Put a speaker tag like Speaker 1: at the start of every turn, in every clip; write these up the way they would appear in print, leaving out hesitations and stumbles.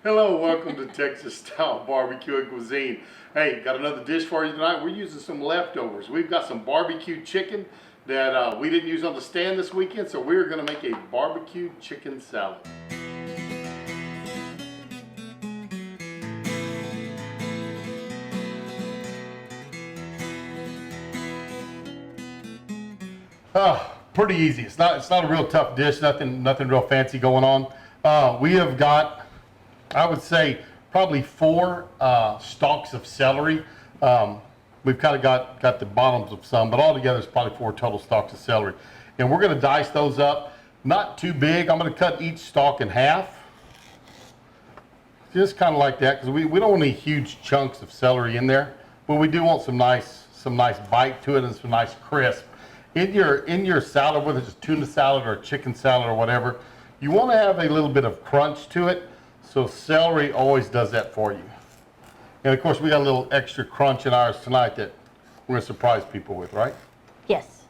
Speaker 1: Hello, welcome to Texas Style Barbecue and Cuisine. Hey, got another dish for you tonight. We're using some leftovers. We've got some barbecue chicken that we didn't use on the stand this weekend, so we're going to make a barbecue chicken salad. Pretty easy. It's not a real tough dish. Nothing real fancy going on. We have got, I would say, probably 4 stalks of celery. We've kind of got the bottoms of some, but altogether it's probably 4 total stalks of celery. And we're going to dice those up, not too big. I'm going to cut each stalk in half, just kind of like that, because we don't want any huge chunks of celery in there, but we do want some nice bite to it and some nice crisp. In your salad, whether it's a tuna salad or a chicken salad or whatever, you want to have a little bit of crunch to it. So celery always does that for you. And of course, we got a little extra crunch in ours tonight that we're going to surprise people with, right?
Speaker 2: Yes.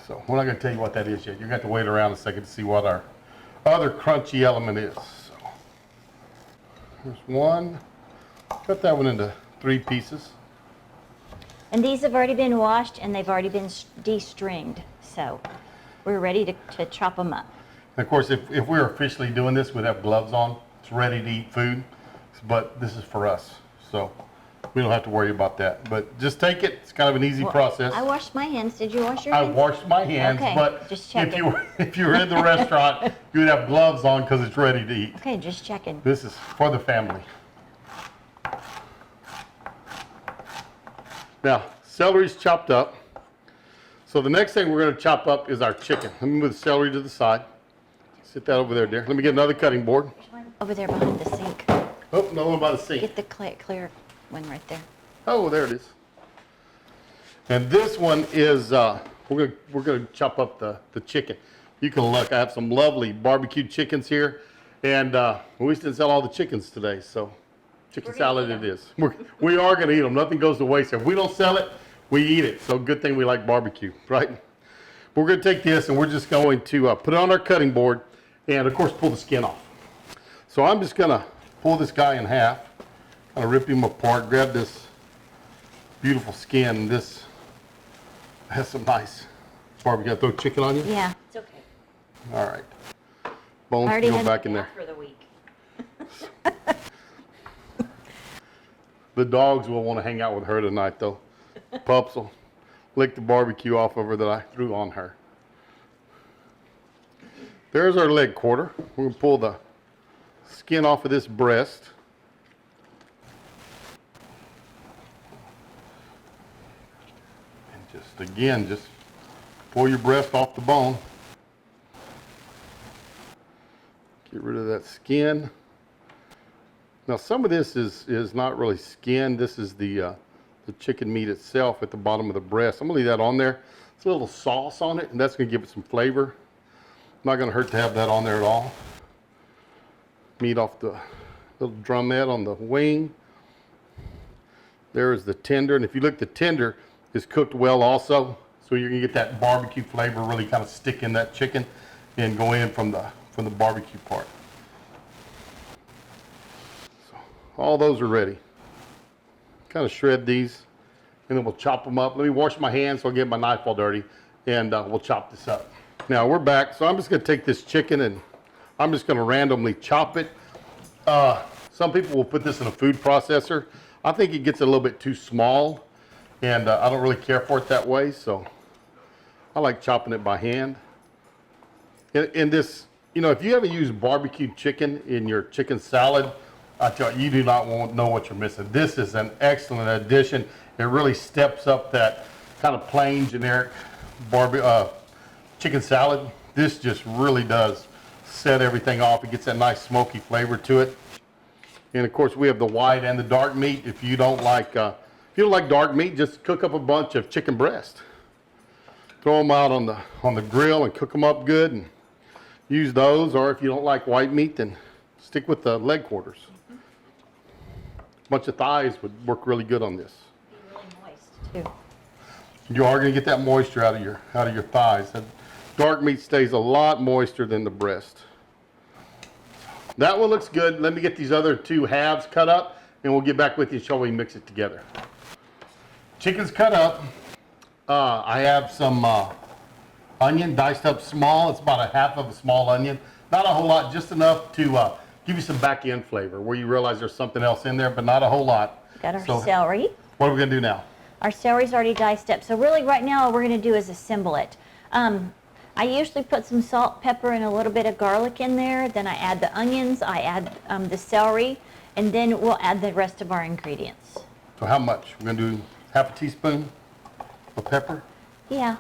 Speaker 1: So we're not going to tell you what that is yet. You're going to have to wait around a second to see what our other crunchy element is. So here's one. Cut that one into 3 pieces.
Speaker 2: And these have already been washed and they've already been de-stringed. So we're ready to chop them up.
Speaker 1: And of course, if we were officially doing this, we'd have gloves on. It's ready to eat food, but this is for us. So we don't have to worry about that. But just take it. It's kind of an easy process.
Speaker 2: I washed my hands. Did you wash your
Speaker 1: I
Speaker 2: hands?
Speaker 1: washed my hands,
Speaker 2: okay,
Speaker 1: but
Speaker 2: just
Speaker 1: if you were in the restaurant, you would have gloves on because it's ready to eat.
Speaker 2: Okay, just checking.
Speaker 1: This is for the family. Now, celery's chopped up. So the next thing we're going to chop up is our chicken. Let me move the celery to the side. Sit that over there, dear. Let me get another cutting board.
Speaker 2: Over there behind the sink.
Speaker 1: Oh, no one by the sink.
Speaker 2: Get the clear one right there.
Speaker 1: Oh, there it is. And this one is, we're gonna chop up the chicken. You can look, I have some lovely barbecued chickens here. And we didn't sell all the chickens today, so chicken salad it is. We are gonna eat them. Nothing goes to waste. If we don't sell it, we eat it. So good thing we like barbecue, right? We're gonna take this and we're just going to put it on our cutting board and of course pull the skin off. So I'm just gonna pull this guy in half, kind of rip him apart, grab this beautiful skin. This has some nice barbecue. Throw chicken on you?
Speaker 2: Yeah, it's okay.
Speaker 1: All right. Bones can go back in there.
Speaker 2: For the week.
Speaker 1: The dogs will want to hang out with her tonight, though. Pups will lick the barbecue off of her that I threw on her. There's our leg quarter. We're going to pull the skin off of this breast. And just pull your breast off the bone. Get rid of that skin. Now some of this is not really skin. This is the chicken meat itself at the bottom of the breast. I'm gonna leave that on there. It's a little sauce on it, and that's gonna give it some flavor. Not gonna hurt to have that on there at all. Meat off the little drumette on the wing. There is the tender, and if you look, the tender is cooked well also, so you're gonna get that barbecue flavor really kind of stick in that chicken and go in from the barbecue part. So all those are ready. Kind of shred these, and then we'll chop them up. Let me wash my hands so I'll get my knife all dirty, and we'll chop this up. Now we're back, so I'm just gonna take this chicken and I'm just gonna randomly chop it. Some people will put this in a food processor. I think it gets a little bit too small, and I don't really care for it that way, so I like chopping it by hand. In this, you know, if you ever use barbecued chicken in your chicken salad, I tell you, you do not know what you're missing. This is an excellent addition. It really steps up that kind of plain, generic chicken salad. This just really does set everything off. It gets that nice smoky flavor to it. And of course, we have the white and the dark meat. If you don't like dark meat, just cook up a bunch of chicken breast. Throw them out on the grill and cook them up good, and use those. Or if you don't like white meat, then stick with the leg quarters. A bunch of thighs would work really good on this.
Speaker 2: Be really moist too.
Speaker 1: You are going to get that moisture out of your thighs. That dark meat stays a lot moister than the breast. That one looks good. Let me get these other two halves cut up, and we'll get back with you and show you mix it together. Chicken's cut up. I have some onion diced up small. It's about a half of a small onion. Not a whole lot, just enough to give you some back end flavor where you realize there's something else in there, but not a whole lot.
Speaker 2: Got our celery.
Speaker 1: What are we gonna do now?
Speaker 2: Our celery's already diced up. So really right now all we're gonna do is assemble it. I usually put some salt, pepper, and a little bit of garlic in there. Then I add the onions, I add the celery, and then we'll add the rest of our ingredients.
Speaker 1: So how much? We're gonna do half a teaspoon of pepper?
Speaker 2: Yeah,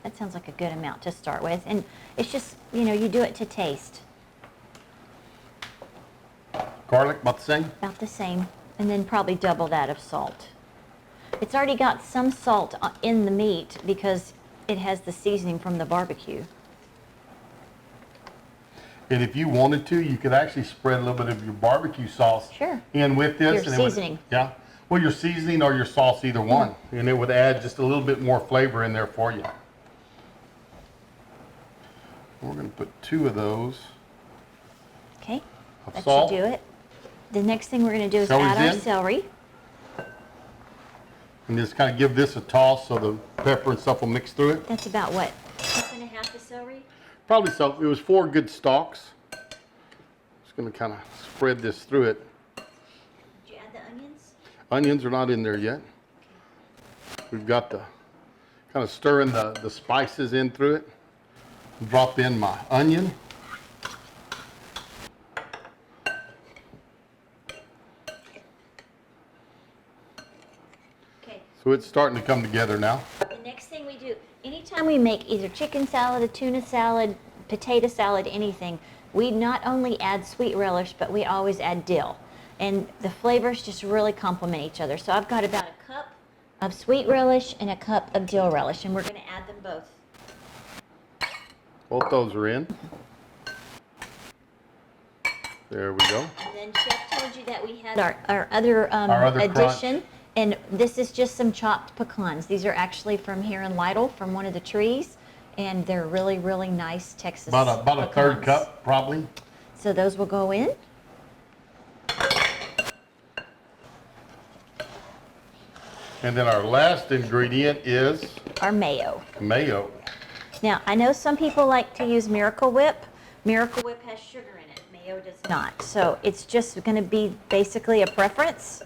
Speaker 2: that sounds like a good amount to start with. And it's just, you know, you do it to taste.
Speaker 1: Garlic, about the same?
Speaker 2: About the same. And then probably double that of salt. It's already got some salt in the meat because it has the seasoning from the barbecue.
Speaker 1: And if you wanted to, you could actually spread a little bit of your barbecue sauce in with this.
Speaker 2: Your
Speaker 1: and
Speaker 2: seasoning.
Speaker 1: Yeah. Well, your seasoning or your sauce, either one. And it would add just a little bit more flavor in there for you. We're going to put 2 of those.
Speaker 2: Okay, that
Speaker 1: salt.
Speaker 2: should do it. The next thing we're going to do is
Speaker 1: Celery's
Speaker 2: add our
Speaker 1: in.
Speaker 2: celery.
Speaker 1: And just kind of give this a toss so the pepper and stuff will mix through it.
Speaker 2: That's about what? 1.5 cups of celery?
Speaker 1: Probably so. It was 4 good stalks. Just going to kind of spread this through it.
Speaker 2: Did you add the onions?
Speaker 1: Onions are not in there yet. We've got the kind of stirring the spices in through it. Drop in my onion.
Speaker 2: Okay.
Speaker 1: So it's starting to come together now.
Speaker 2: The next thing we do, anytime we make either chicken salad, a tuna salad, potato salad, anything, we not only add sweet relish, but we always add dill. And the flavors just really complement each other. So I've got about a cup of sweet relish and a cup of dill relish, and we're going to add them both.
Speaker 1: Both those are in. There we go.
Speaker 2: And then Chef told you that we had our other addition.
Speaker 1: crunch.
Speaker 2: And this is just some chopped pecans. These are actually from here in Lytle, from one of the trees. And they're really, really nice Texas
Speaker 1: About a third
Speaker 2: pecans.
Speaker 1: cup, probably.
Speaker 2: So those will go in.
Speaker 1: And then our last ingredient is
Speaker 2: Our mayo.
Speaker 1: mayo.
Speaker 2: Now, I know some people like to use Miracle Whip. Miracle Whip has sugar in it. Mayo does not. So it's just going to be basically a preference.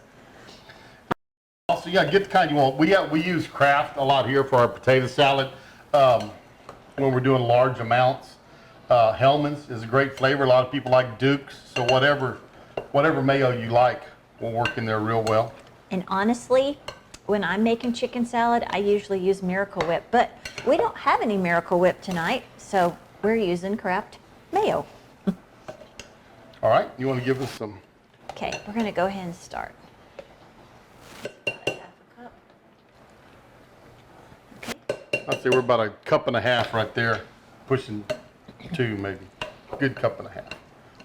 Speaker 1: Also, yeah, get the kind you want. We use Kraft a lot here for our potato salad when we're doing large amounts. Hellman's is a great flavor. A lot of people like Duke's. So whatever mayo you like will work in there real well.
Speaker 2: And honestly, when I'm making chicken salad, I usually use Miracle Whip. But we don't have any Miracle Whip tonight, so we're using Kraft mayo.
Speaker 1: All right, you want to give us some?
Speaker 2: Okay, we're going to go ahead and start.
Speaker 1: I'd say we're about a cup and a half right there, pushing 2 maybe. Good cup and a half.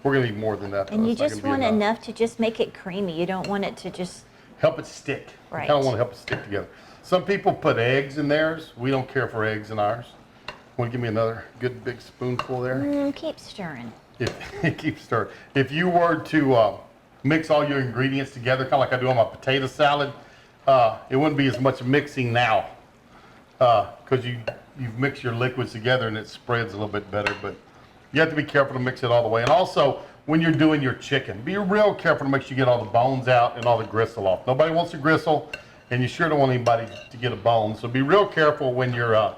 Speaker 1: We're gonna need more than that. Though.
Speaker 2: And you
Speaker 1: It's not
Speaker 2: just
Speaker 1: gonna be
Speaker 2: want enough to just make it creamy. You don't want it to just...
Speaker 1: help it stick.
Speaker 2: Right.
Speaker 1: I don't want to help it stick together. Some people put eggs in theirs. We don't care for eggs in ours. Want to give me another good big spoonful there?
Speaker 2: Keep stirring.
Speaker 1: It keeps stirring. If you were to mix all your ingredients together, kind of like I do on my potato salad, it wouldn't be as much mixing now because you've mixed your liquids together and it spreads a little bit better. But you have to be careful to mix it all the way. And also, when you're doing your chicken, be real careful to make sure you get all the bones out and all the gristle off. Nobody wants a gristle, and you sure don't want anybody to get a bone. So be real careful when you're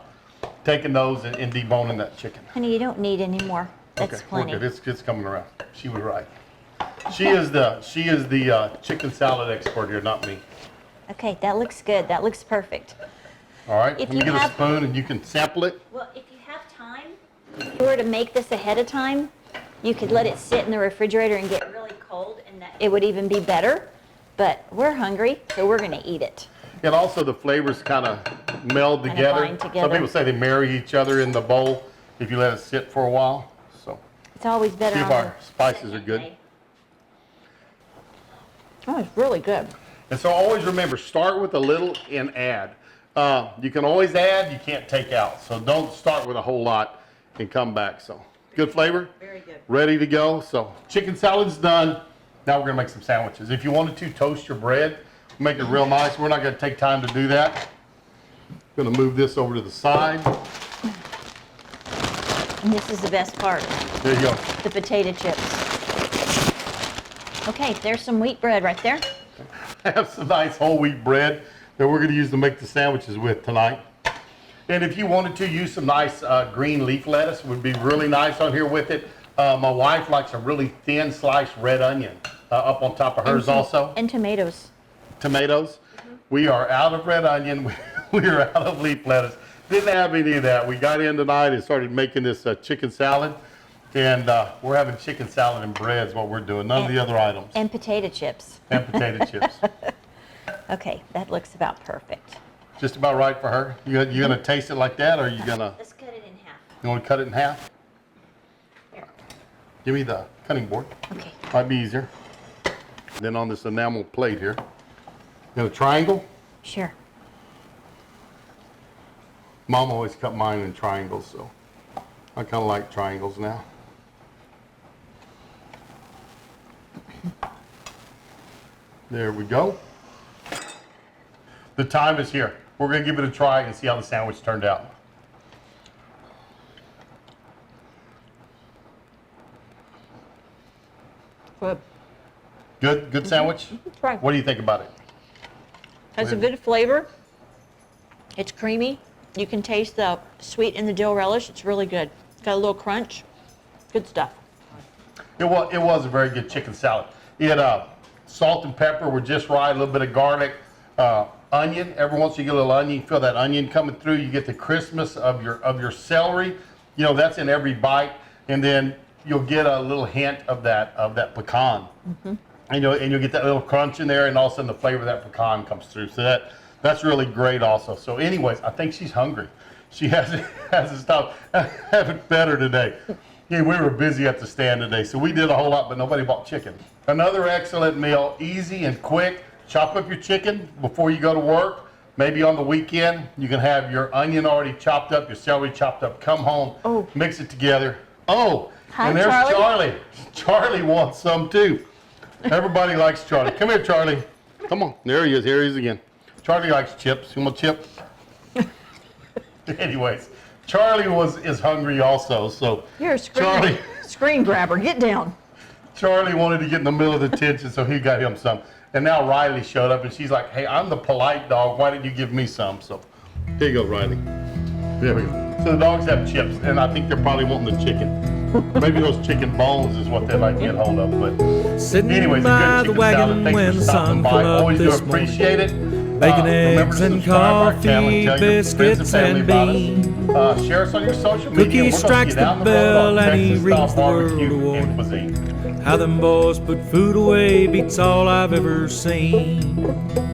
Speaker 1: taking those and deboning that chicken.
Speaker 2: Honey, you don't need any more. That's plenty.
Speaker 1: Okay, it's coming around. She was right. She is the chicken salad expert here, not me.
Speaker 2: Okay, that looks good. That looks perfect.
Speaker 1: All right,
Speaker 2: If
Speaker 1: let me
Speaker 2: you
Speaker 1: get a
Speaker 2: have-
Speaker 1: spoon and you can sample it.
Speaker 2: Well, if you have time, if you were to make this ahead of time, you could let it sit in the refrigerator and get really cold, and it would even be better. But we're hungry, so we're going to eat it.
Speaker 1: And also the flavors kind of meld
Speaker 2: Kinda
Speaker 1: together.
Speaker 2: bind together.
Speaker 1: Some people say they marry each other in the bowl if you let it sit for a while. So
Speaker 2: It's always better
Speaker 1: see if
Speaker 2: on
Speaker 1: our
Speaker 2: the
Speaker 1: spices are
Speaker 2: second
Speaker 1: good.
Speaker 2: day. Oh, it's really good.
Speaker 1: And so always remember, start with a little and add. You can always add, you can't take out. So don't start with a whole lot and come back. So Good flavor?
Speaker 2: Very good.
Speaker 1: Ready to go. So chicken salad's done. Now we're gonna make some sandwiches. If you wanted to toast your bread, make it real nice. We're not gonna take time to do that. Gonna move this over to the side.
Speaker 2: And this is the best part,
Speaker 1: There you go.
Speaker 2: the potato chips. Okay, there's some wheat bread right there.
Speaker 1: I have some nice whole wheat bread that we're gonna use to make the sandwiches with tonight. And if you wanted to use some nice green leaf lettuce, would be really nice on here with it. My wife likes a really thin sliced red onion up on top of hers also.
Speaker 2: And tomatoes.
Speaker 1: Tomatoes. We are out of red onion. We are out of leaf lettuce. Didn't have any of that. We got in tonight and started making this chicken salad. And we're having chicken salad and bread is what we're doing. None of the other items.
Speaker 2: And potato chips.
Speaker 1: And potato chips.
Speaker 2: Okay, that looks about perfect.
Speaker 1: Just about right for her. You gonna taste it like that, or are you gonna?
Speaker 2: Let's cut it in half.
Speaker 1: You want to cut it in half?
Speaker 2: Here.
Speaker 1: Give me the cutting board.
Speaker 2: Okay.
Speaker 1: Might be easier. Then on this enamel plate here, you got a triangle.
Speaker 2: Sure.
Speaker 1: Mom always cut mine in triangles, so I kind of like triangles now. There we go. The time is here. We're going to give it a try and see how the sandwich turned out.
Speaker 2: Good.
Speaker 1: Good sandwich?
Speaker 2: Right.
Speaker 1: What do you think about it?
Speaker 2: Has a good flavor. It's creamy. You can taste the sweet in the dill relish. It's really good. Got a little crunch. Good stuff.
Speaker 1: It was a very good chicken salad. It had salt and pepper were just right, a little bit of garlic, onion. Every once you get a little onion, you feel that onion coming through. You get the crispness of your celery. You know, that's in every bite. And then you'll get a little hint of that pecan. And you'll get that little crunch in there, and all of a sudden the flavor of that pecan comes through. So that's really great also. So anyways, I think she's hungry. She hasn't stopped. Having fed her today. Yeah, we were busy at the stand today, so we did a whole lot, but nobody bought chicken. Another excellent meal, easy and quick. Chop up your chicken before you go to work. Maybe on the weekend, you can have your onion already chopped up, your celery chopped up. Come home, mix it together. Oh,
Speaker 2: Hi,
Speaker 1: and there's
Speaker 2: Charlie.
Speaker 1: Charlie. Charlie wants some too. Everybody likes Charlie. Come here, Charlie. Come on. There he is. Here he is again. Charlie likes chips. You want chips? Anyways, Charlie is hungry also. So
Speaker 2: You're a
Speaker 1: Charlie,
Speaker 2: screen grabber. Get down.
Speaker 1: Charlie wanted to get in the middle of the attention, so he got him some. And now Riley showed up, and she's like, "Hey, I'm the polite dog. Why didn't you give me some?" So here you go, Riley. There we go. So the dogs have chips, and I think they're probably wanting the chicken. Maybe those chicken bones is what they like to get hold of. But
Speaker 3: Sitting
Speaker 1: anyways, a
Speaker 3: by
Speaker 1: good
Speaker 3: the
Speaker 1: chicken salad.
Speaker 3: wagon
Speaker 1: Thanks
Speaker 3: when
Speaker 1: for
Speaker 3: the
Speaker 1: stopping
Speaker 3: sun
Speaker 1: by.
Speaker 3: come up
Speaker 1: Always do
Speaker 3: this
Speaker 1: appreciate it.
Speaker 3: Bacon,
Speaker 1: Remember
Speaker 3: eggs,
Speaker 1: to
Speaker 3: and
Speaker 1: subscribe to our channel
Speaker 3: coffee,
Speaker 1: and tell your friends
Speaker 3: biscuits,
Speaker 1: family
Speaker 3: and
Speaker 1: about us.
Speaker 3: beans.
Speaker 1: Share us on your social media.
Speaker 3: Cookie
Speaker 1: We're gonna
Speaker 3: strikes
Speaker 1: see you down
Speaker 3: the
Speaker 1: the road
Speaker 3: bell
Speaker 1: on
Speaker 3: and he
Speaker 1: Texas
Speaker 3: reads
Speaker 1: style
Speaker 3: the
Speaker 1: barbecue
Speaker 3: word
Speaker 1: and cuisine.
Speaker 3: How them boys put food away beats all I've ever seen.